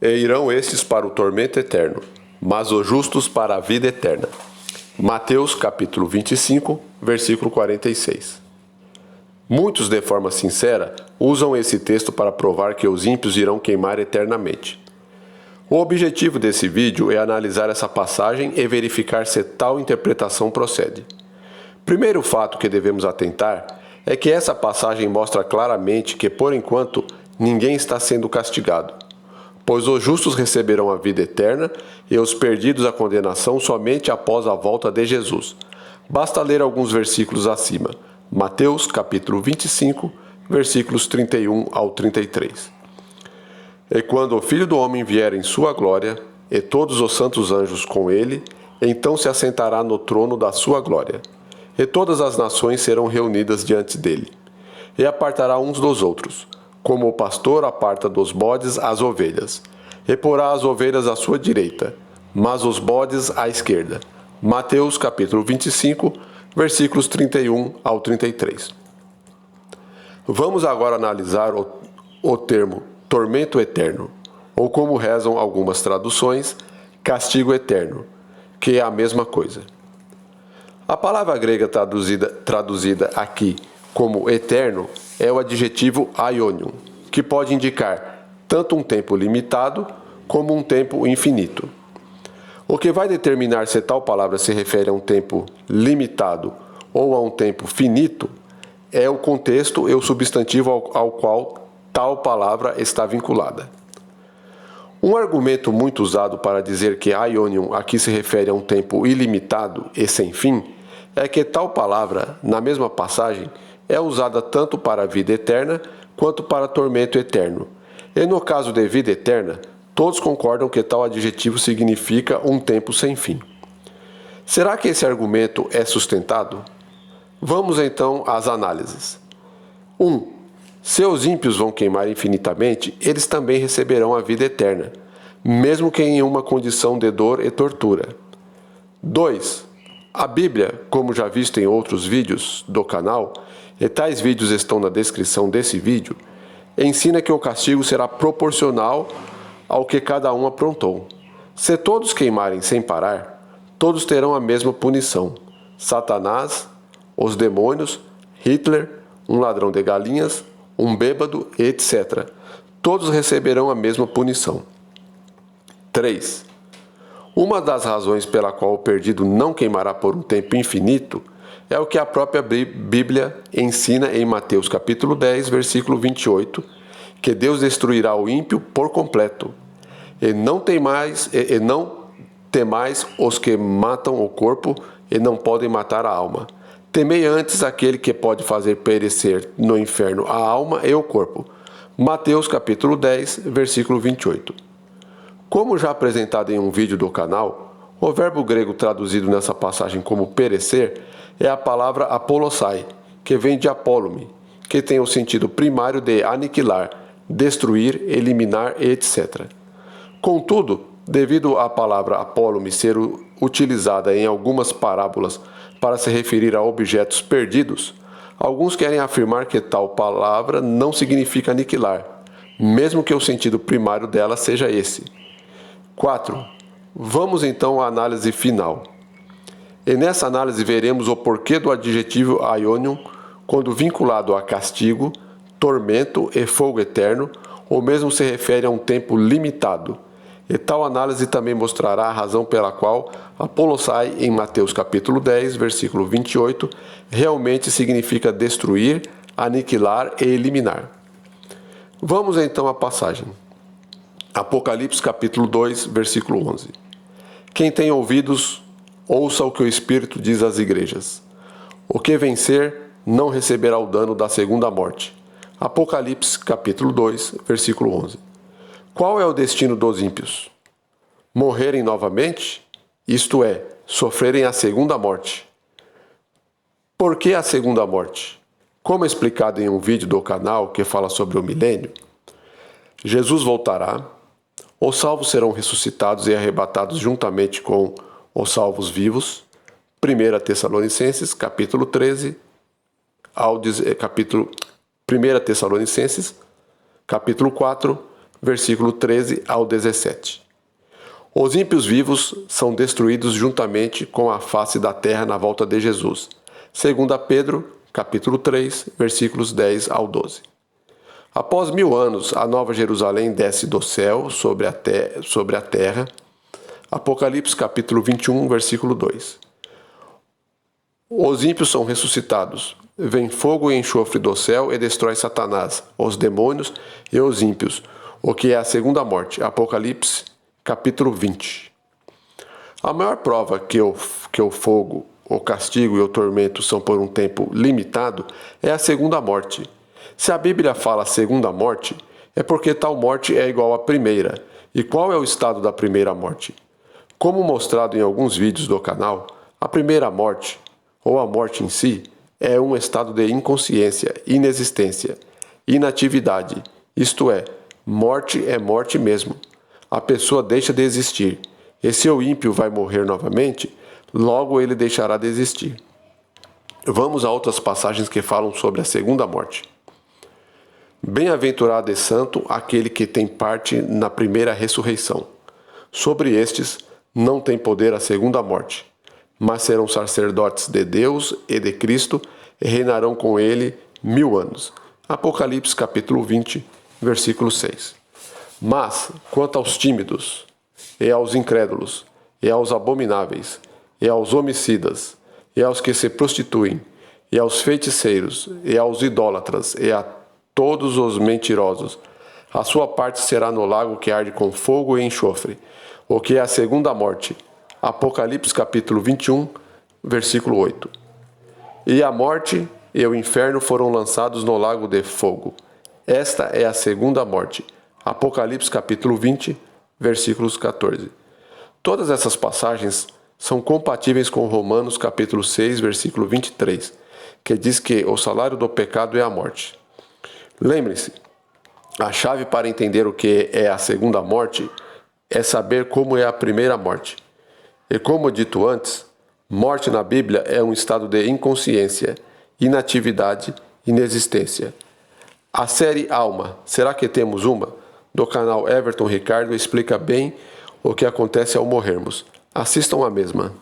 E irão estes para o tormento eterno, mas os justos para a vida eterna. Mateus capítulo 25, versículo 46. Muitos, de forma sincera, usam esse texto para provar que os ímpios irão queimar eternamente. O objetivo desse vídeo é analisar essa passagem e verificar se tal interpretação procede. Primeiro fato que devemos atentar é que essa passagem mostra claramente que, por enquanto, ninguém está sendo castigado, pois os justos receberão a vida eterna e os perdidos a condenação somente após a volta de Jesus. Basta ler alguns versículos acima. Mateus capítulo 25, versículos 31 ao 33. E quando o Filho do Homem vier em sua glória, e todos os santos anjos com ele, então se assentará no trono da sua glória. E todas as nações serão reunidas diante dele. E apartará uns dos outros, como o pastor aparta dos bodes as ovelhas. E porá as ovelhas à sua direita, mas os bodes à esquerda. Mateus capítulo 25, versículos 31 ao 33. Vamos agora analisar o termo tormento eterno, ou como rezam algumas traduções, castigo eterno, que é a mesma coisa. A palavra grega traduzida aqui como eterno é o adjetivo aionion, que pode indicar tanto um tempo limitado como um tempo infinito. O que vai determinar se tal palavra se refere a um tempo limitado ou a um tempo finito é o contexto e o substantivo ao qual tal palavra está vinculada. Um argumento muito usado para dizer que aionion aqui se refere a um tempo ilimitado e sem fim é que tal palavra, na mesma passagem, é usada tanto para a vida eterna quanto para tormento eterno. E no caso de vida eterna, todos concordam que tal adjetivo significa um tempo sem fim. Será que esse argumento é sustentado? Vamos então às análises. 1. Se os ímpios vão queimar infinitamente, eles também receberão a vida eterna, mesmo que em uma condição de dor e tortura. 2. A Bíblia, como já visto em outros vídeos do canal, e tais vídeos estão na descrição desse vídeo, ensina que o castigo será proporcional ao que cada um aprontou. Se todos queimarem sem parar, todos terão a mesma punição. Satanás, os demônios, Hitler, um ladrão de galinhas, um bêbado, etc. Todos receberão a mesma punição. 3. Uma das razões pela qual o perdido não queimará por um tempo infinito é o que a própria Bíblia ensina em Mateus capítulo 10, versículo 28, que Deus destruirá o ímpio por completo. E não temais os que matam o corpo e não podem matar a alma. Temei antes aquele que pode fazer perecer no inferno a alma e o corpo. Mateus capítulo 10, versículo 28. Como já apresentado em um vídeo do canal, o verbo grego traduzido nessa passagem como perecer é a palavra apolossai, que vem de apolume, que tem o sentido primário de aniquilar, destruir, eliminar, etc. Contudo, devido à palavra apolume ser utilizada em algumas parábolas para se referir a objetos perdidos, alguns querem afirmar que tal palavra não significa aniquilar, mesmo que o sentido primário dela seja esse. 4. Vamos então à análise final. E nessa análise veremos o porquê do adjetivo aionion quando vinculado a castigo, tormento e fogo eterno, ou mesmo se refere a um tempo limitado. E tal análise também mostrará a razão pela qual apolossai em Mateus capítulo 10, versículo 28, realmente significa destruir, aniquilar e eliminar. Vamos então à passagem. Apocalipse capítulo 2, versículo 11. Quem tem ouvidos, ouça o que o Espírito diz às igrejas. O que vencer não receberá o dano da segunda morte. Apocalipse capítulo 2, versículo 11. Qual é o destino dos ímpios? Morrerem novamente? Isto é, sofrerem a segunda morte. Por que a segunda morte? Como explicado em um vídeo do canal que fala sobre o milênio, Jesus voltará, os salvos serão ressuscitados e arrebatados juntamente com os salvos vivos. 1 Tessalonicenses, capítulo 13, 1 Tessalonicenses, capítulo 4, versículo 13 ao 17. Os ímpios vivos são destruídos juntamente com a face da terra na volta de Jesus. 2 Pedro, capítulo 3, versículos 10 ao 12. Após 1000 anos, a Nova Jerusalém desce do céu sobre a terra. Apocalipse, capítulo 21, versículo 2. Os ímpios são ressuscitados. Vem fogo e enxofre do céu e destrói Satanás, os demônios e os ímpios, o que é a segunda morte. Apocalipse, capítulo 20. A maior prova que o fogo, o castigo e o tormento são por um tempo limitado é a segunda morte. Se a Bíblia fala segunda morte, é porque tal morte é igual à primeira. E qual é o estado da primeira morte? Como mostrado em alguns vídeos do canal, a primeira morte, ou a morte em si, é um estado de inconsciência, inexistência, inatividade, isto é morte mesmo. A pessoa deixa de existir, e se o ímpio vai morrer novamente, logo ele deixará de existir. Vamos a outras passagens que falam sobre a segunda morte. Bem-aventurado e santo aquele que tem parte na primeira ressurreição. Sobre estes não tem poder a segunda morte, mas serão sacerdotes de Deus e de Cristo e reinarão com ele 1000 anos. Apocalipse capítulo 20, versículo 6. Mas, quanto aos tímidos, e aos incrédulos, e aos abomináveis, e aos homicidas, e aos que se prostituem, e aos feiticeiros, e aos idólatras, e a todos os mentirosos, a sua parte será no lago que arde com fogo e enxofre, o que é a segunda morte. Apocalipse capítulo 21, versículo 8. E a morte e o inferno foram lançados no lago de fogo. Esta é a segunda morte. Apocalipse capítulo 20, versículos 14. Todas essas passagens são compatíveis com Romanos capítulo 6, versículo 23, que diz que o salário do pecado é a morte. Lembre-se, a chave para entender o que é a segunda morte é saber como é a primeira morte. E como dito antes, morte na Bíblia é um estado de inconsciência, inatividade, inexistência. A série Alma, será que temos uma? Do canal Everton Ricardo explica bem o que acontece ao morrermos. Assistam a mesma.